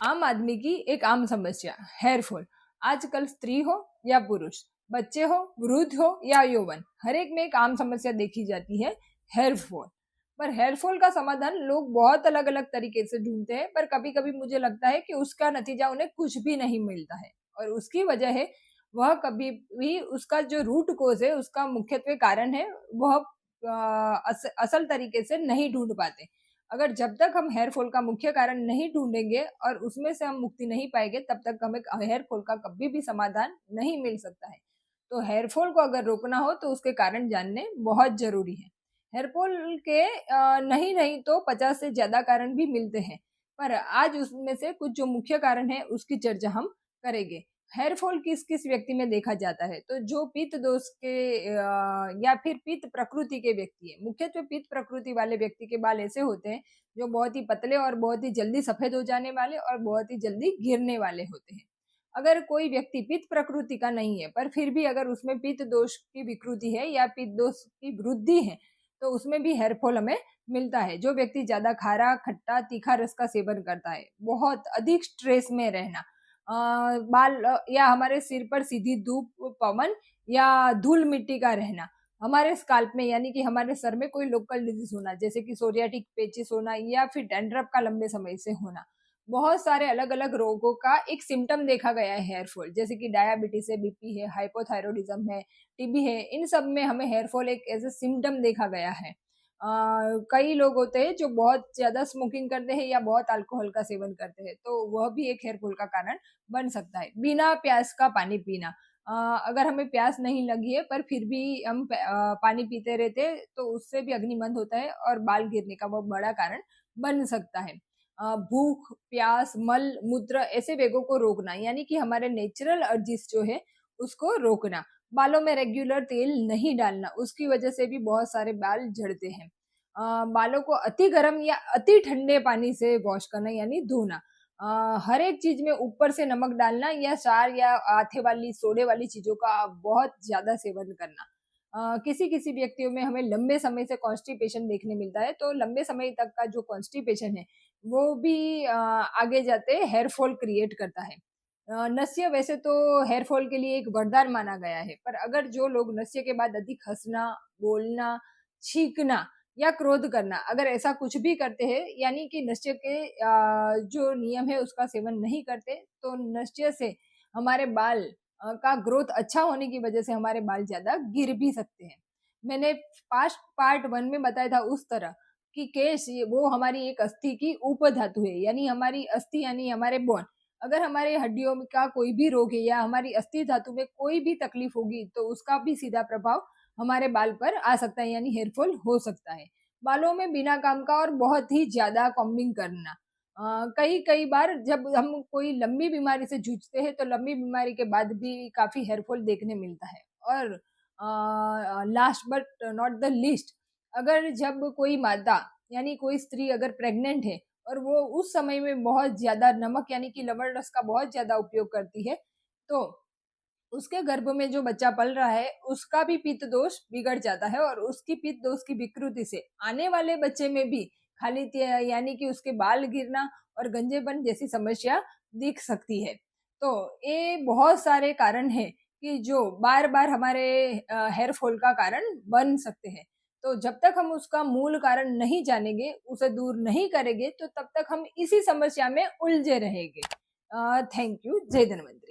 आम आदमी की एक आम समस्या हेयर फॉल। आजकल स्त्री हो या पुरुष, बच्चे हो, वृद्ध हो या यौवन, हर एक में एक आम समस्या देखी जाती है, हेयर फॉल। पर हेयर फॉल का समाधान लोग बहुत अलग अलग तरीके से ढूंढते हैं, पर कभी कभी मुझे लगता है कि उसका नतीजा उन्हें कुछ भी नहीं मिलता है। और उसकी वजह है, वह कभी भी उसका जो रूट कोज है, उसका मुख्यत्वे कारण है, वह असल तरीके से नहीं ढूंढ पाते। अगर जब तक हम हेयर फॉल का मुख्य कारण नहीं ढूंढेंगे और उसमें से हम मुक्ति नहीं पाएंगे, तब तक हमें हेयर फॉल का कभी भी समाधान नहीं मिल सकता है। तो हेयर फॉल को अगर रोकना हो तो उसके कारण जानने बहुत जरूरी है। हेयर फॉल के नहीं नहीं तो 50 से ज्यादा कारण भी मिलते हैं, पर आज उसमें से कुछ जो मुख्य कारण है उसकी चर्चा हम करेंगे। हेयर फॉल किस किस व्यक्ति में देखा जाता है? तो जो पित्त दोष के या फिर पित्त प्रकृति के व्यक्ति है, मुख्यत्वे पित्त प्रकृति वाले व्यक्ति के बाल ऐसे होते हैं जो बहुत ही पतले और बहुत ही जल्दी सफेद हो जाने वाले और बहुत ही जल्दी गिरने वाले होते हैं। अगर कोई व्यक्ति पित्त प्रकृति का नहीं है, पर फिर भी अगर उसमें पित्त दोष की विकृति है या पित्त दोष की वृद्धि है, तो उसमें भी हेयर फॉल हमें मिलता है। जो व्यक्ति ज्यादा खारा, खट्टा, तीखा रस का सेवन करता है, बहुत अधिक स्ट्रेस में रहना, बाल या हमारे सिर पर सीधी धूप, पवन या धूल मिट्टी का रहना, हमारे स्काल्प में यानी कि हमारे सर में कोई लोकल डिजीज होना, जैसे कि सोरियाटिक पेचिस होना या फिर डैंड्रफ का लंबे समय से होना, बहुत सारे अलग अलग रोगों का एक सिम्टम देखा गया है हेयर फॉल। जैसे कि डायबिटीज है, बीपी है, हाइपोथायरॉयडिज्म है, टीबी है, इन सब में हमें हेयर फॉल एक ऐसे सिम्टम देखा गया है। कई लोग होते हैं जो बहुत ज्यादा स्मोकिंग करते हैं या बहुत अल्कोहल का सेवन करते हैं, तो वह भी एक हेयर फॉल का कारण बन सकता है। बिना प्यास का पानी पीना, अगर हमें प्यास नहीं लगी है पर फिर भी हम पानी पीते रहते हैं, तो उससे भी अग्निमंद होता है और बाल गिरने का वो बड़ा कारण बन सकता है। भूख, प्यास, मल मूत्र ऐसे वेगों को रोकना, यानी कि हमारे नेचुरल अर्जिस जो है उसको रोकना। बालों में रेगुलर तेल नहीं डालना, उसकी वजह से भी बहुत सारे बाल झड़ते हैं। बालों को अति गर्म या अति ठंडे पानी से वॉश करना यानी धोना। हर एक चीज में ऊपर से नमक डालना या सार या आथे वाली सोडे वाली चीजों का बहुत ज्यादा सेवन करना। किसी किसी व्यक्तियों में हमें लंबे समय से कॉन्स्टिपेशन देखने मिलता है, तो लंबे समय तक का जो कॉन्स्टिपेशन है वो भी आगे जाते हेयर फॉल क्रिएट करता है। नस्य वैसे तो हेयर फॉल के लिए एक वरदान माना गया है, पर अगर जो लोग नस्य के बाद अधिक हंसना, बोलना, छींकना या क्रोध करना, अगर ऐसा कुछ भी करते हैं यानी कि नस्य के जो नियम है उसका सेवन नहीं करते, तो नस्य से हमारे बाल का ग्रोथ अच्छा होने की वजह से हमारे बाल ज्यादा गिर भी सकते हैं। मैंने पास्ट पार्ट 1 में बताया था उस तरह कि केश वो हमारी एक अस्थि की उप धातु है, यानी हमारी अस्थि यानी हमारे बोन। अगर हमारे हड्डियों का कोई भी रोग है या हमारी अस्थि धातु में कोई भी तकलीफ होगी, तो उसका भी सीधा प्रभाव हमारे बाल पर आ सकता है, यानी हेयर फॉल हो सकता है। बालों में बिना काम का और बहुत ही ज्यादा कॉम्बिंग करना, कई कई बार जब हम कोई लंबी बीमारी से जूझते हैं, तो लंबी बीमारी के बाद भी काफी हेयर फॉल देखने मिलता है। और last but not the least, अगर जब कोई माता यानी कोई स्त्री अगर प्रेग्नेंट है और वो उस समय में बहुत ज्यादा नमक यानी कि लवण रस का बहुत ज्यादा उपयोग करती है, तो उसके गर्भ में जो बच्चा पल रहा है उसका भी पित्त दोष बिगड़ जाता है, और उसकी पित्त दोष की विकृति से आने वाले बच्चे में भी खाली यानी कि उसके बाल गिरना और गंजेपन जैसी समस्या दिख सकती है। तो ये बहुत सारे कारण हैं कि जो बार बार हमारे हेयर फॉल का कारण बन सकते हैं। तो जब तक हम उसका मूल कारण नहीं जानेंगे, उसे दूर नहीं करेंगे, तो तब तक हम इसी समस्या में उलझे रहेंगे। Thank you. जय धन्वंतरि।